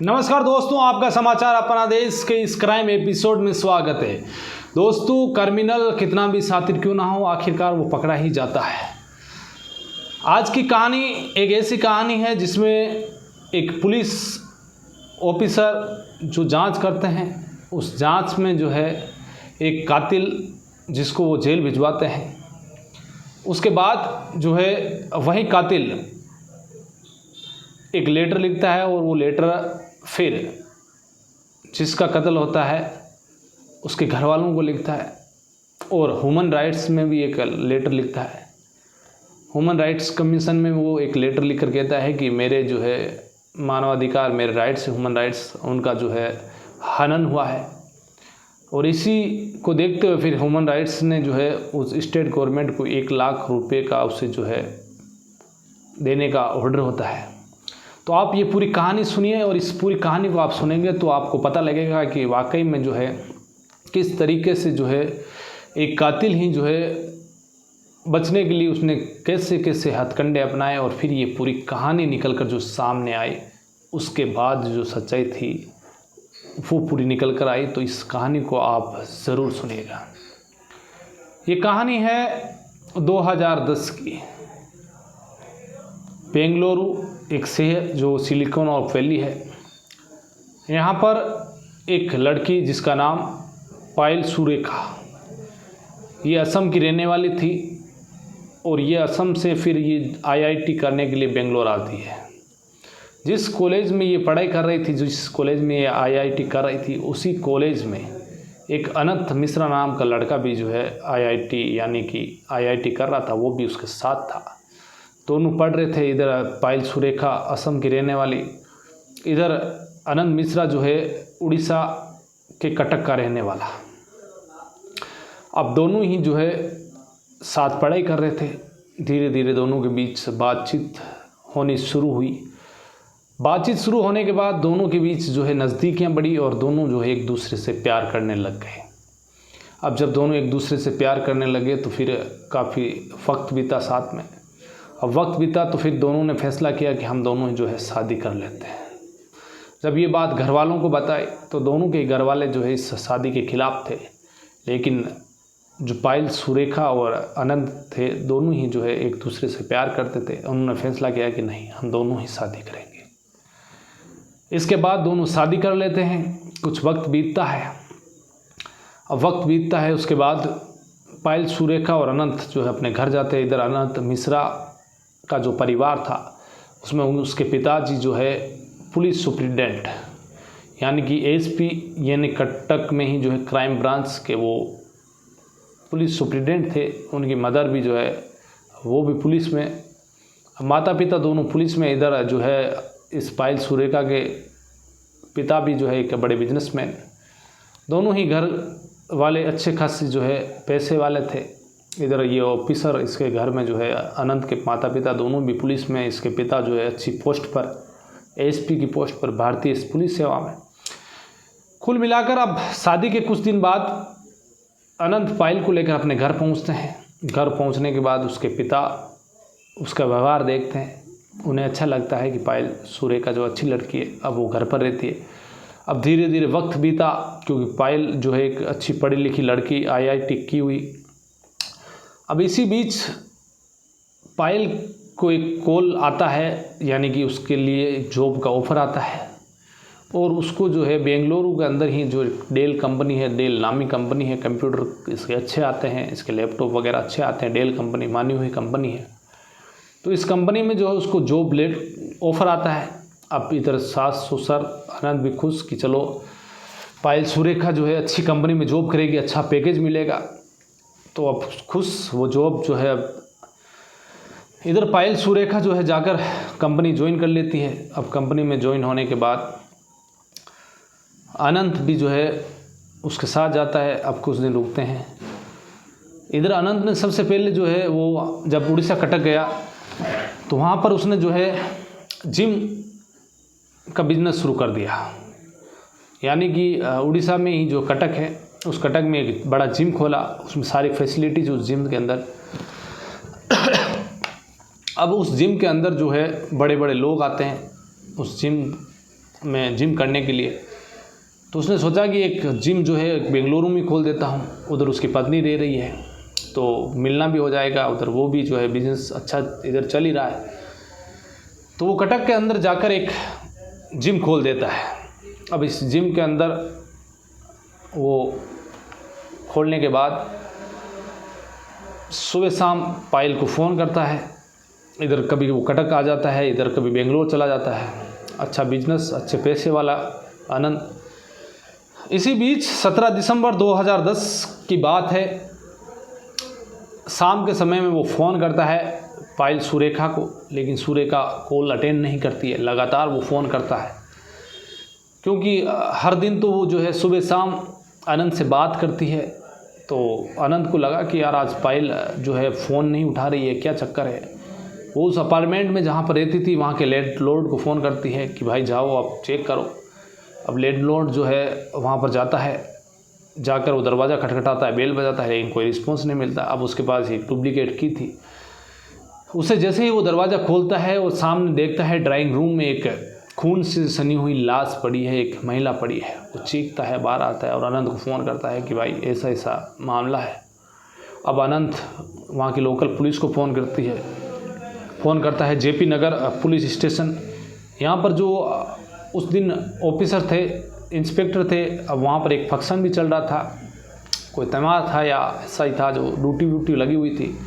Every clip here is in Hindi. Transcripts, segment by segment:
नमस्कार दोस्तों, आपका समाचार अपना देश के इस क्राइम एपिसोड में स्वागत है। दोस्तों, क्रिमिनल कितना भी शातिर क्यों ना हो, आखिरकार वो पकड़ा ही जाता है। आज की कहानी एक ऐसी कहानी है जिसमें एक पुलिस ऑफिसर जो जांच करते हैं, उस जांच में जो है एक कातिल जिसको वो जेल भिजवाते हैं, उसके बाद जो है वही कातिल एक लेटर लिखता है और वो लेटर फिर जिसका कत्ल होता है उसके घर वालों को लिखता है और ह्यूमन राइट्स में भी एक लेटर लिखता है। ह्यूमन राइट्स कमीशन में वो एक लेटर लिख कर कहता है कि मेरे जो है मानवाधिकार, मेरे राइट्स, ह्यूमन राइट्स, उनका जो है हनन हुआ है। और इसी को देखते हुए फिर ह्यूमन राइट्स ने जो है उस स्टेट गवर्नमेंट को 1 लाख रुपए का उसे जो है देने का ऑर्डर होता है। तो आप ये पूरी कहानी सुनिए और इस पूरी कहानी को आप सुनेंगे तो आपको पता लगेगा कि वाकई में जो है किस तरीके से जो है एक कातिल ही जो है बचने के लिए उसने कैसे कैसे हथकंडे अपनाए और फिर ये पूरी कहानी निकल कर जो सामने आई, उसके बाद जो सच्चाई थी वो पूरी निकल कर आई। तो इस कहानी को आप ज़रूर सुनिएगा। ये कहानी है 2010 की। बेंगलुरु एक शहर जो सिलिकॉन वैली है, यहाँ पर एक लड़की जिसका नाम पायल सुरेखा, ये असम की रहने वाली थी और ये असम से फिर ये आईआईटी करने के लिए बेंगलोर आती है। जिस कॉलेज में ये पढ़ाई कर रही थी, जिस कॉलेज में ये आईआईटी कर रही थी, उसी कॉलेज में एक अनंत मिश्रा नाम का लड़का भी जो है आईआईटी यानी कि आईआईटी कर रहा था, वो भी उसके साथ था। दोनों पढ़ रहे थे। इधर पायल सुरेखा असम की रहने वाली, इधर अनंत मिश्रा जो है उड़ीसा के कटक का रहने वाला। अब दोनों ही जो है साथ पढ़ाई कर रहे थे। धीरे धीरे दोनों के बीच बातचीत होनी शुरू हुई। बातचीत शुरू होने के बाद दोनों के बीच जो है नज़दीकियाँ बढ़ी और दोनों जो है एक दूसरे से प्यार करने लग गए। अब जब दोनों एक दूसरे से प्यार करने लगे तो फिर काफ़ी वक्त बीता साथ में। अब वक्त बीता तो फिर दोनों ने फैसला किया कि हम दोनों जो है शादी कर लेते हैं। जब ये बात घर वालों को बताई तो दोनों के घर वाले जो है इस शादी के खिलाफ़ थे, लेकिन जो पायल सुरेखा और अनंत थे, दोनों ही जो है एक दूसरे से प्यार करते थे। उन्होंने फैसला किया कि नहीं, हम दोनों ही शादी करेंगे। इसके बाद दोनों शादी कर लेते हैं। कुछ वक्त बीतता है। अब वक्त बीतता है, उसके बाद पायल सुरेखा और अनंत जो है अपने घर जाते हैं। इधर अनंत मिश्रा का जो परिवार था उसमें उसके पिताजी जो है पुलिस सुप्रिटेंडेंट यानी कि एसपी यानी कटक में ही जो है क्राइम ब्रांच के वो पुलिस सुप्रिटेंडेंट थे। उनकी मदर भी जो है वो भी पुलिस में, माता पिता दोनों पुलिस में। इधर जो है इस पायल सुरेखा के पिता भी जो है एक बड़े बिजनेसमैन। दोनों ही घर वाले अच्छे खासे जो है पैसे वाले थे। इधर ये ऑफिसर इसके घर में जो है अनंत के माता पिता दोनों भी पुलिस में। इसके पिता जो है अच्छी पोस्ट पर, एसपी की पोस्ट पर भारतीय पुलिस सेवा में। कुल मिलाकर अब शादी के कुछ दिन बाद अनंत पायल को लेकर अपने घर पहुंचते हैं। घर पहुंचने के बाद उसके पिता उसका व्यवहार देखते हैं। उन्हें अच्छा लगता है कि पायल सुरेखा जो अच्छी लड़की है, अब वो घर पर रहती है। अब धीरे धीरे वक्त बीता, क्योंकि पायल जो है एक अच्छी पढ़ी लिखी लड़की, आईआईटी की हुई। अब इसी बीच पायल को एक कॉल आता है, यानी कि उसके लिए जॉब का ऑफ़र आता है और उसको जो है बेंगलुरु के अंदर ही जो डेल कंपनी है, डेल नामी कंपनी है, कंप्यूटर इसके अच्छे आते हैं, इसके लैपटॉप वगैरह अच्छे आते हैं। डेल कंपनी मानी हुई कंपनी है। तो इस कंपनी में जो है उसको जॉब ऑफ़र आता है। अब इधर सास ससुर अनंत भी खुश कि चलो पायल सुरेखा जो है अच्छी कंपनी में जॉब करेगी, अच्छा पैकेज मिलेगा। तो अब खुश वो जॉब जो है, अब इधर पायल सुरेखा जो है जाकर कंपनी ज्वाइन कर लेती है। अब कंपनी में ज्वाइन होने के बाद अनंत भी जो है उसके साथ जाता है। अब कुछ दिन रुकते हैं। इधर अनंत ने सबसे पहले जो है वो जब उड़ीसा कटक गया तो वहाँ पर उसने जो है जिम का बिजनेस शुरू कर दिया। यानी कि उड़ीसा में ही जो कटक है, उस कटक में एक बड़ा जिम खोला। उसमें सारी फैसिलिटीज उस जिम के अंदर। अब उस जिम के अंदर जो है बड़े बड़े लोग आते हैं उस जिम में जिम करने के लिए। तो उसने सोचा कि एक जिम जो है बेंगलुरु में खोल देता हूँ, उधर उसकी पत्नी रह रही है तो मिलना भी हो जाएगा, उधर वो भी जो है बिज़नेस अच्छा इधर चल ही रहा है। तो वो कटक के अंदर जाकर एक जिम खोल देता है। अब इस जिम के अंदर वो खोलने के बाद सुबह शाम पायल को फ़ोन करता है, इधर कभी वो कटक आ जाता है, इधर कभी बेंगलोर चला जाता है। अच्छा बिजनेस, अच्छे पैसे वाला आनंद। इसी बीच 17 दिसंबर 2010 की बात है, शाम के समय में वो फ़ोन करता है पायल सुरेखा को, लेकिन सुरेखा कॉल अटेंड नहीं करती है। लगातार वो फ़ोन करता है क्योंकि हर दिन तो वो जो है सुबह शाम आनंद से बात करती है। तो आनंद को लगा कि यार आज पायल जो है फ़ोन नहीं उठा रही है, क्या चक्कर है। वो उस अपार्टमेंट में जहाँ पर रहती थी वहाँ के लैंडलॉर्ड को फ़ोन करती है कि भाई जाओ आप चेक करो। अब लैंडलॉर्ड जो है वहाँ पर जाता है, जाकर वो दरवाज़ा खटखटाता है, बेल बजाता है, लेकिन कोई रिस्पॉन्स नहीं मिलता। अब उसके पास ही डुप्लीकेट की थी। उसे जैसे ही वो दरवाज़ा खोलता है और सामने देखता है ड्राइंग रूम में एक खून से सनी हुई लाश पड़ी है, एक महिला पड़ी है। वो चीखता है, बाहर आता है और आनंद को फ़ोन करता है कि भाई ऐसा ऐसा मामला है। अब आनंद वहाँ की लोकल पुलिस को फ़ोन करता है जेपी नगर पुलिस स्टेशन। यहाँ पर जो उस दिन ऑफिसर थे, इंस्पेक्टर थे, अब वहाँ पर एक फंक्शन भी चल रहा था, कोई त्यौहार था या ऐसा ही था जो ड्यूटी लगी हुई थी।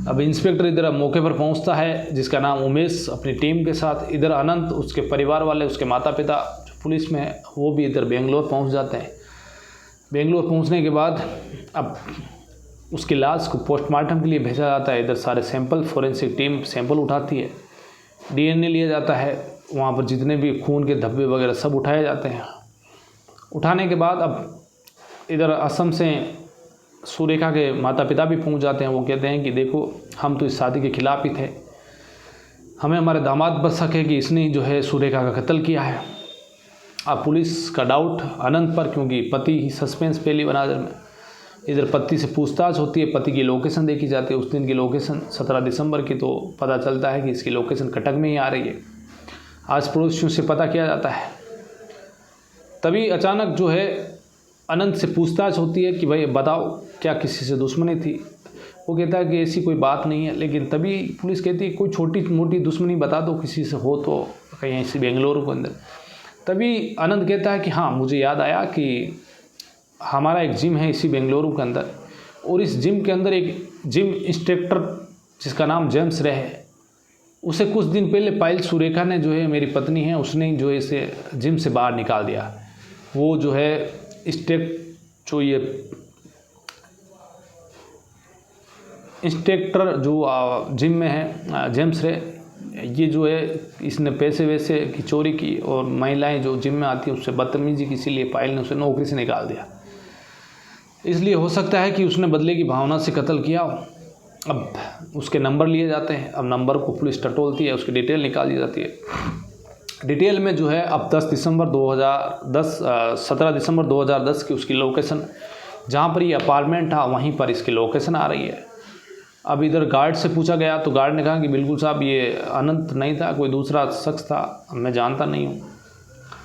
अब इंस्पेक्टर इधर मौके पर पहुंचता है, जिसका नाम उमेश, अपनी टीम के साथ। इधर अनंत, उसके परिवार वाले, उसके माता पिता जो पुलिस में है, वो भी इधर बेंगलोर पहुंच जाते हैं। बेंगलोर पहुंचने के बाद अब उसकी लाश को पोस्टमार्टम के लिए भेजा जाता है। इधर सारे सैंपल, फोरेंसिक टीम सैंपल उठाती है, DNA लिया जाता है। वहाँ पर जितने भी खून के धब्बे वगैरह सब उठाए जाते हैं। उठाने के बाद अब इधर असम से सुरेखा के माता पिता भी पहुंच जाते हैं। वो कहते हैं कि देखो हम तो इस शादी के खिलाफ ही थे, हमें हमारे दामाद पर शक है कि इसने ही जो है सुरेखा का कत्ल किया है। अब पुलिस का डाउट अनंत पर, क्योंकि पति ही सस्पेंस पहली बनाजर में। इधर पति से पूछताछ होती है, पति की लोकेशन देखी जाती है। उस दिन की लोकेशन 17 दिसंबर की, तो पता चलता है कि इसकी लोकेशन कटक में ही आ रही है। आस पड़ोसियों से पता किया जाता है। तभी अचानक जो है अनंत से पूछताछ होती है कि भाई बताओ क्या किसी से दुश्मनी थी। वो कहता है कि ऐसी कोई बात नहीं है। लेकिन तभी पुलिस कहती है कोई छोटी मोटी दुश्मनी बता दो किसी से हो तो, कहीं ऐसी बेंगलुरु के अंदर। तभी आनंद कहता है कि हाँ मुझे याद आया कि हमारा एक जिम है इसी बेंगलुरु के अंदर, और इस जिम के अंदर एक जिम इंस्ट्रक्टर जिसका नाम जेम्स रे है, उसे कुछ दिन पहले पायल सुरेखा ने जो है, मेरी पत्नी है, उसने जो है इसे जिम से बाहर निकाल दिया। वो जो है जो ये इंस्ट्रक्टर जो जिम में है जेम्स रे, ये जो है इसने पैसे वैसे की चोरी की और महिलाएं जो जिम में आती हैं उससे बदतमीजी की, इसीलिए पायल ने उसे नौकरी से निकाल दिया। इसलिए हो सकता है कि उसने बदले की भावना से कत्ल किया हो। अब उसके नंबर लिए जाते हैं। अब नंबर को पुलिस टटोलती है, उसकी डिटेल निकाल दी जाती है। डिटेल में जो है अब 17 दिसंबर 2010 की उसकी लोकेशन, जहाँ पर ये अपार्टमेंट था वहीं पर इसकी लोकेशन आ रही है। अब इधर गार्ड से पूछा गया तो गार्ड ने कहा कि बिल्कुल साहब ये अनंत नहीं था, कोई दूसरा शख्स था, मैं जानता नहीं हूँ,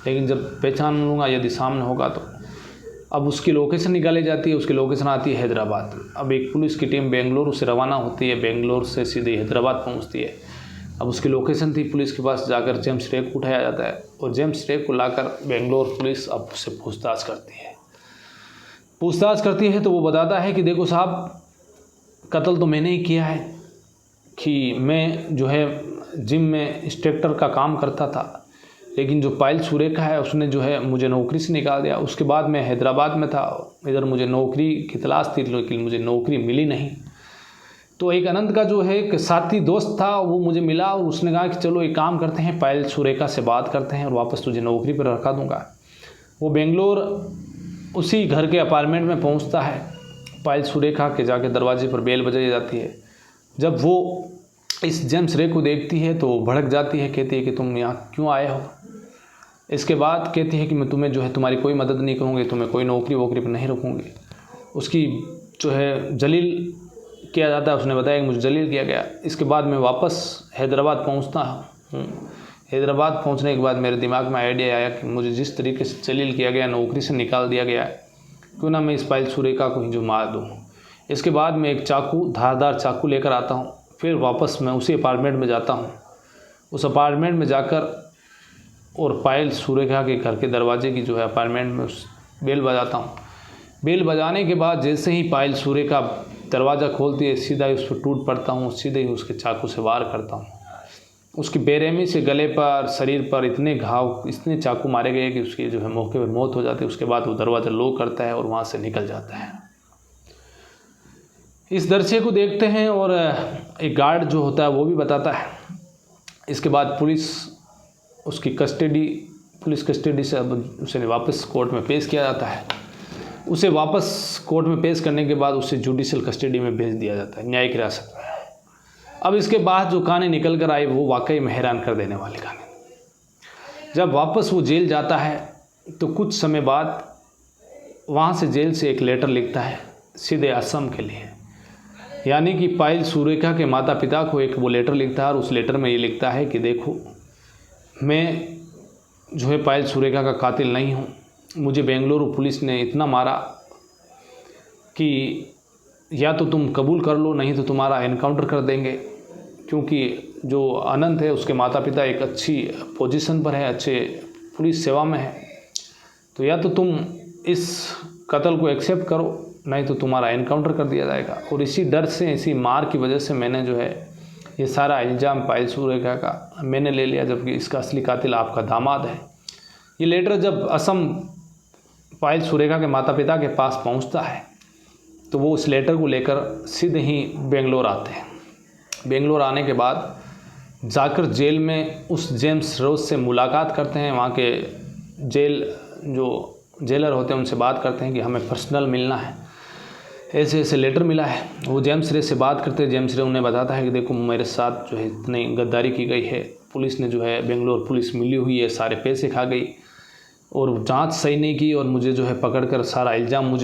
लेकिन जब पहचान लूँगा यदि सामने होगा तो। अब उसकी लोकेशन निकाली जाती है, उसकी लोकेशन आती है हैदराबाद। अब एक पुलिस की टीम बेंगलुरु से रवाना होती है, बेंगलोर से सीधे हैदराबाद पहुँचती है। अब उसकी लोकेशन थी, पुलिस के पास जाकर जेम्स रे को उठाया जाता है और जेम्स रे को लाकर बेंगलोर पुलिस अब उससे पूछताछ करती है तो वो बताता है कि देखो साहब कत्ल तो मैंने ही किया है, कि मैं जो है जिम में इंस्ट्रक्टर का काम करता था, लेकिन जो पायल सुरेखा है उसने जो है मुझे नौकरी से निकाल दिया। उसके बाद मैं हैदराबाद में था, इधर मुझे नौकरी की तलाश थी, लेकिन मुझे नौकरी मिली नहीं। तो एक अनंत का जो है एक साथी दोस्त था, वो मुझे मिला और उसने कहा कि चलो एक काम करते हैं, पायल सुरेखा से बात करते हैं और वापस तुझे नौकरी पर रखा दूंगा। वो बेंगलोर उसी घर के अपार्टमेंट में पहुंचता है। पायल सुरेखा के जाके दरवाजे पर बेल बजाई जाती है। जब वो इस जेम्स रे को देखती है तो भड़क जाती है, कहती है कि तुम यहाँ क्यों आए हो। इसके बाद कहती है कि मैं तुम्हें जो है तुम्हारी कोई मदद नहीं करूँगी, तुम्हें कोई नौकरी वोकरी पर नहीं रखूँगी। उसकी जो है जलील किया जाता है, उसने बताया कि मुझे जलील किया गया। इसके बाद मैं वापस हैदराबाद पहुंचता हूँ। हैदराबाद पहुंचने के बाद मेरे दिमाग में आइडिया आया कि मुझे जिस तरीके से जलील किया गया, नौकरी से निकाल दिया गया है, क्यों ना मैं इस पायल सुरेखा को ही जो मार दूँ। इसके बाद मैं एक चाकू, धारदार चाकू लेकर आता हूँ। फिर वापस मैं उसी अपार्टमेंट में जाता हूँ। उस अपार्टमेंट में जाकर और पायल सुरेखा के घर के दरवाजे की जो है अपार्टमेंट में उस बेल बजाता हूँ। बेल बजाने के बाद जैसे ही पायल सुरेखा दरवाज़ा खोलती है, सीधा ही उस पर टूट पड़ता हूँ, सीधे ही उसके चाकू से वार करता हूँ। उसकी बेरहमी से गले पर, शरीर पर इतने घाव, इतने चाकू मारे गए कि उसकी जो है मौके पर मौत हो जाती है। उसके बाद वो दरवाज़ा लॉक करता है और वहाँ से निकल जाता है। इस दृश्य को देखते हैं और एक गार्ड जो होता है वो भी बताता है। इसके बाद पुलिस कस्टडी से अब उसे वापस कोर्ट में पेश किया जाता है। उसे वापस कोर्ट में पेश करने के बाद उसे जुडिशियल कस्टडी में भेज दिया जाता है, न्यायिक हिरासत में। अब इसके बाद जो कहानी निकल कर आई वो वाकई में हैरान कर देने वाली कहानी। जब वापस वो जेल जाता है तो कुछ समय बाद वहाँ से जेल से एक लेटर लिखता है सीधे असम के लिए, यानी कि पायल सुरेखा के माता पिता को एक वो लेटर लिखता है। और उस लेटर में ये लिखता है कि देखो, मैं जो है पायल सुरेखा का कातिल नहीं हूँ। मुझे बेंगलुरु पुलिस ने इतना मारा कि या तो तुम कबूल कर लो, नहीं तो तुम्हारा एनकाउंटर कर देंगे। क्योंकि जो अनंत है उसके माता पिता एक अच्छी पोजीशन पर है, अच्छे पुलिस सेवा में है, तो या तो तुम इस कत्ल को एक्सेप्ट करो, नहीं तो तुम्हारा एनकाउंटर कर दिया जाएगा। और इसी डर से, इसी मार की वजह से मैंने जो है ये सारा इल्ज़ाम पायल सुरेखा का मैंने ले लिया, जबकि इसका असली कातिल आपका दामाद है। ये लेटर जब असम पायल सुरेखा के माता पिता के पास पहुंचता है तो वो उस लेटर को लेकर सीधे ही बेंगलोर आते हैं। बेंगलोर आने के बाद जाकर जेल में उस जेम्स रोज से मुलाकात करते हैं। वहाँ के जो जेलर होते हैं उनसे बात करते हैं कि हमें पर्सनल मिलना है, ऐसे ऐसे लेटर मिला है। वो जेम्स रे से बात करते हैं। जेम्स रे उन्हें बताता है कि देखो, मेरे साथ जो है इतनी गद्दारी की गई है, पुलिस ने जो है बेंगलोर पुलिस मिली हुई है, सारे पैसे खा गई और जांच सही नहीं की और मुझे जो है पकड़कर सारा इल्ज़ाम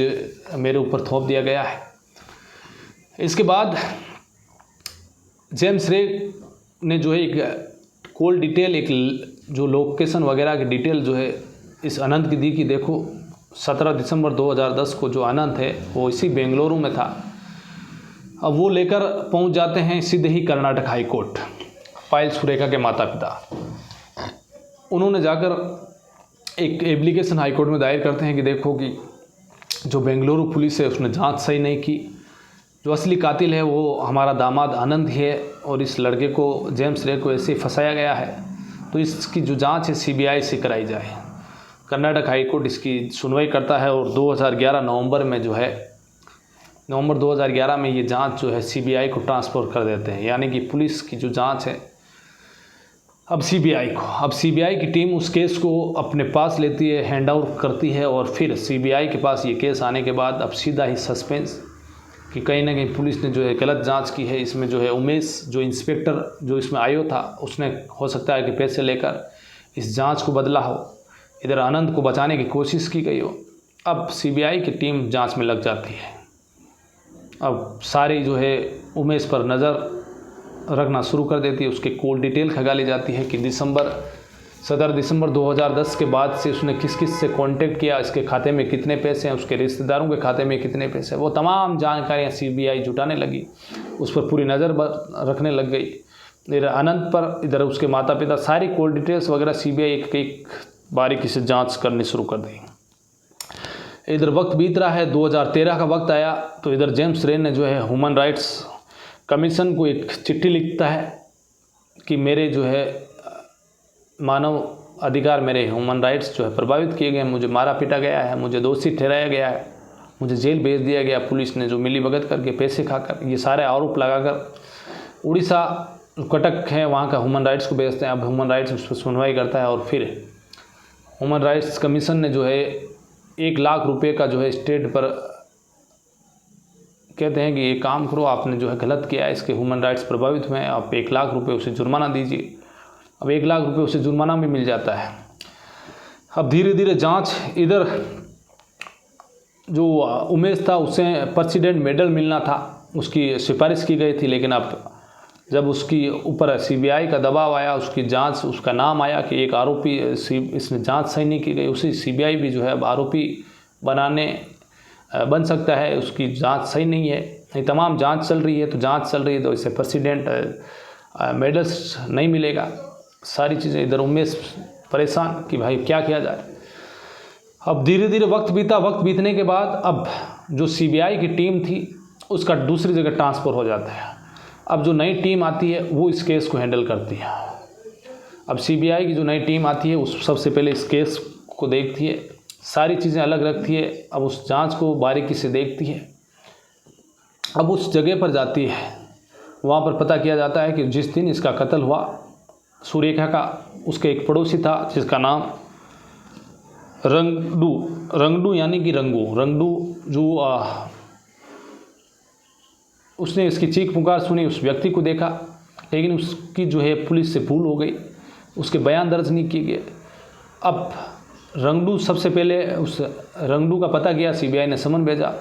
मेरे ऊपर थोप दिया गया है। इसके बाद जेम्स रे ने जो है एक कॉल डिटेल, एक जो लोकेशन वगैरह की डिटेल जो है इस अनंत की दी कि देखो 17 दिसंबर 2010 को जो अनंत है वो इसी बेंगलुरु में था। अब वो लेकर पहुंच जाते हैं सीधे ही कर्नाटक हाई कोर्ट। पायल सुरेखा के माता पिता उन्होंने जाकर एक एप्लीकेशन हाई कोर्ट में दायर करते हैं कि देखो कि जो बेंगलुरु पुलिस है उसने जांच सही नहीं की, जो असली कातिल है वो हमारा दामाद आनंद ही है और इस लड़के को, जेम्स रे को, ऐसे फंसाया गया है, तो इसकी जो जांच है सीबीआई से कराई जाए। कर्नाटक हाई कोर्ट इसकी सुनवाई करता है और 2011 नवंबर में जो है नवंबर 2011 में ये जांच जो है सीबीआई को ट्रांसफ़र कर देते हैं। यानी कि पुलिस की जो जांच है अब सीबीआई की टीम उस केस को अपने पास लेती है, हैंड ओवर करती है और फिर सीबीआई के पास ये केस आने के बाद अब सीधा ही सस्पेंस कि कहीं ना कहीं पुलिस ने जो है गलत जांच की है। इसमें जो है उमेश, जो इंस्पेक्टर जो इसमें आयो था, उसने हो सकता है कि पैसे लेकर इस जांच को बदला हो, इधर आनंद को बचाने की कोशिश की गई हो। अब सीबीआई की टीम जांच में लग जाती है। अब सारी जो है उमेश पर नज़र रखना शुरू कर देती है। उसके कॉल डिटेल खंगाली जाती है कि 17 दिसंबर 2010 के बाद से उसने किस किस से कांटेक्ट किया, इसके खाते में कितने पैसे हैं, उसके रिश्तेदारों के खाते में कितने पैसे हैं, वो तमाम जानकारियाँ सीबीआई जुटाने लगी, उस पर पूरी नज़र रखने लग गई। इधर अनंत पर, इधर उसके माता पिता, सारी कॉल डिटेल्स वगैरह सीबीआई एक एक बारीकी से जांच करनी शुरू कर दी। इधर वक्त बीत रहा है, 2013 का वक्त आया तो इधर जेम्स रे ने जो है ह्यूमन राइट्स कमीशन को एक चिट्ठी लिखता है कि मेरे जो है मानव अधिकार, मेरे ह्यूमन राइट्स जो है प्रभावित किए गए, मुझे मारा पीटा गया है, मुझे दोषी ठहराया गया है, मुझे जेल भेज दिया गया पुलिस ने जो मिली भगत करके पैसे खाकर, ये सारे आरोप लगाकर उड़ीसा कटक है वहाँ का ह्यूमन राइट्स को भेजते हैं। अब ह्यूमन राइट्स उस पर सुनवाई करता है और फिर ह्यूमन राइट्स कमीशन ने जो है 1 लाख रुपए का जो है स्टेट पर कहते हैं कि ये काम करो, आपने जो है गलत किया है, इसके ह्यूमन राइट्स प्रभावित हुए हैं, आप 1 लाख रुपए उसे जुर्माना दीजिए। अब 1 लाख रुपए उसे जुर्माना भी मिल जाता है। अब धीरे धीरे जांच, इधर जो उमेश था उसे प्रेसिडेंट मेडल मिलना था, उसकी सिफारिश की गई थी, लेकिन अब जब उसकी ऊपर सीबीआई का दबाव आया, उसकी जांच, उसका नाम आया कि एक आरोपी इसने जांच सही नहीं की गई, उसी सीबीआई भी जो है अब आरोपी बन सकता है, उसकी जांच सही नहीं है। ये तमाम जांच चल रही है, तो जांच चल रही है तो इसे प्रेसिडेंट मेडल्स नहीं मिलेगा। सारी चीज़ें इधर उमेश परेशान कि भाई क्या किया जाए। अब धीरे धीरे वक्त बीतने के बाद अब जो सीबीआई की टीम थी उसका दूसरी जगह ट्रांसफ़र हो जाता है। अब जो नई टीम आती है वो इस केस को हैंडल करती है। अब सीबीआई की जो नई टीम आती है उस सबसे पहले इस केस को देखती है, सारी चीज़ें अलग रखती है, अब उस जांच को बारीकी से देखती है। अब उस जगह पर जाती है, वहाँ पर पता किया जाता है कि जिस दिन इसका कत्ल हुआ सुरेखा का, उसके एक पड़ोसी था जिसका नाम रंगडू यानी कि रंगडू जो उसने इसकी चीख पुकार सुनी, उस व्यक्ति को देखा, लेकिन उसकी जो है पुलिस से भूल हो गई, उसके बयान दर्ज नहीं किए गए। अब रंगडू सबसे पहले उस रंगडू का पता किया, सीबीआई ने समन भेजा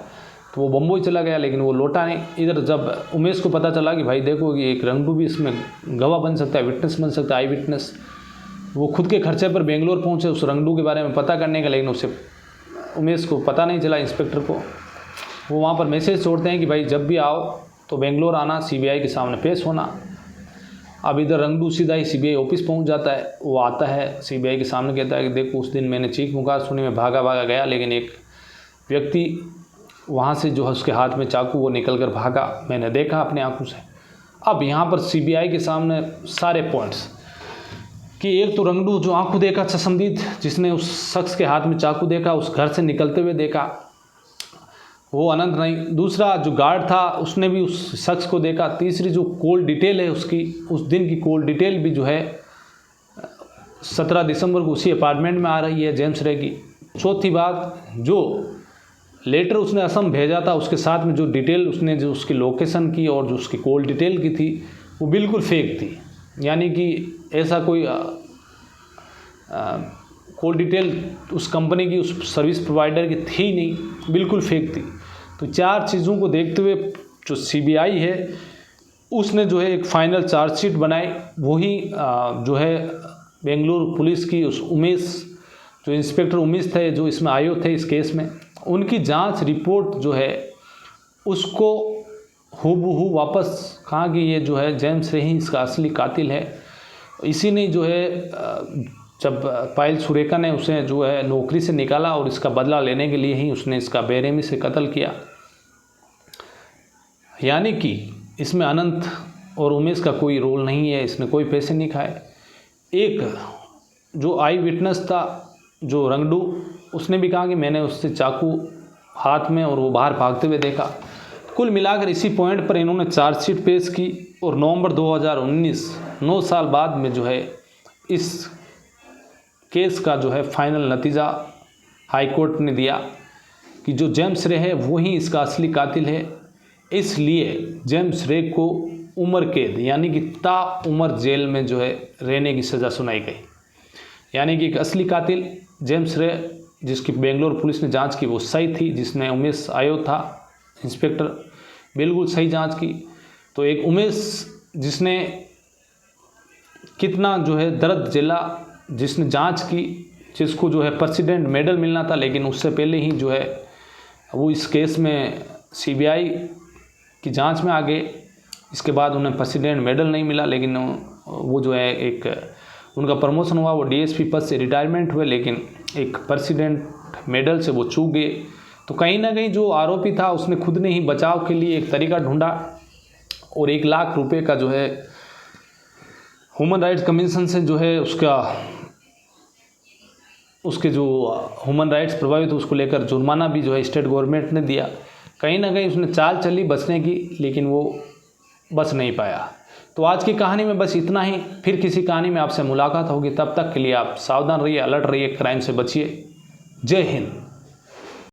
तो वो बम्बई चला गया, लेकिन वो लौटा नहीं। इधर जब उमेश को पता चला कि भाई देखो कि एक रंगडू भी इसमें गवाह बन सकता है, विटनेस बन सकता है, आई विटनेस, वो खुद के खर्चे पर बेंगलोर पहुंचे उस रंगडू के बारे में पता करने का, लेकिन उसे उमेश को पता नहीं चला, इंस्पेक्टर को। वो वहाँ पर मैसेज छोड़ते हैं कि भाई जब भी आओ तो बेंगलोर आना, सीबीआई के सामने पेश होना। अब इधर रंगडू सीधा ही सीबीआई ऑफिस पहुंच जाता है, वो आता है सीबीआई के सामने, कहता है कि देखो उस दिन मैंने चीख पुकार सुनी, मैं भागा गया, लेकिन एक व्यक्ति वहाँ से जो है उसके हाथ में चाकू वो निकल कर भागा, मैंने देखा अपने आंखों से। अब यहाँ पर सीबीआई के सामने सारे पॉइंट्स कि एक तो रंगडू जो आंखों देखा चश्मदीद, जिसने उस शख्स के हाथ में चाकू देखा, उस घर से निकलते हुए देखा, वो अनंत नहीं। दूसरा जो गार्ड था उसने भी उस शख्स को देखा। तीसरी जो कॉल डिटेल है उसकी, उस दिन की कॉल डिटेल भी जो है 17 दिसंबर को उसी अपार्टमेंट में आ रही है जेम्स रे की। चौथी बात, जो लेटर उसने असम भेजा था उसके साथ में जो डिटेल उसने जो उसकी लोकेशन की और जो उसकी कॉल डिटेल की थी वो बिल्कुल फेक थी, यानी कि ऐसा कोई कॉल डिटेल उस कंपनी की, उस सर्विस प्रोवाइडर की थी नहीं, बिल्कुल फेक थी। तो चार चीज़ों को देखते हुए जो सीबीआई है उसने जो है एक फाइनल चार्जशीट बनाई। वही जो है बेंगलुरु पुलिस की उस उमेश, जो इंस्पेक्टर उमेश थे जो इसमें आए थे इस केस में, उनकी जांच रिपोर्ट जो है उसको हूबहू वापस कहा कि ये जो है जेम्स रे ही इसका असली कातिल है। इसी ने जो है जब पायल सुरेखा ने उसे जो है नौकरी से निकाला और इसका बदला लेने के लिए ही उसने इसका बेरहमी से कत्ल किया। यानी कि इसमें अनंत और उमेश का कोई रोल नहीं है, इसने कोई पैसे नहीं खाए। एक जो आई विटनेस था जो रंगडू, उसने भी कहा कि मैंने उससे चाकू हाथ में और वो बाहर भागते हुए देखा। कुल मिलाकर इसी पॉइंट पर इन्होंने चार्जशीट पेश की और नवंबर 2019, 9 साल बाद में जो है इस केस का जो है फाइनल नतीजा हाई कोर्ट ने दिया कि जो जेम्स रे है वो ही इसका असली कातिल है। इसलिए जेम्स रे को उम्र कैद यानी कि ताउम्र जेल में जो है रहने की सज़ा सुनाई गई। यानी कि एक असली कातिल जेम्स रे, जिसकी बेंगलोर पुलिस ने जांच की वो सही थी, जिसने उमेश आयो था इंस्पेक्टर, बिल्कुल सही जांच की। तो एक उमेश जिसने कितना जो है दर्द झेला, जिसने जांच की, जिसको जो है प्रेसिडेंट मेडल मिलना था, लेकिन उससे पहले ही जो है वो इस केस में सीबीआई की जांच में आ गए। इसके बाद उन्हें प्रेसिडेंट मेडल नहीं मिला, लेकिन वो जो है एक उनका प्रमोशन हुआ, वो डीएसपी पद से रिटायरमेंट हुए, लेकिन एक प्रेसिडेंट मेडल से वो चूक गए। तो कहीं ना कहीं जो आरोपी था उसने खुद ने ही बचाव के लिए एक तरीका ढूंढा और 1 लाख रुपए का जो है ह्यूमन राइट्स कमीशन से जो है उसके जो ह्यूमन राइट्स प्रभावित उसको लेकर जुर्माना भी जो है स्टेट गवर्नमेंट ने दिया। कहीं ना कहीं उसने चाल चली बचने की, लेकिन वो बच नहीं पाया। तो आज की कहानी में बस इतना ही। फिर किसी कहानी में आपसे मुलाकात होगी, तब तक के लिए आप सावधान रहिए, अलर्ट रहिए, क्राइम से बचिए। जय हिंद।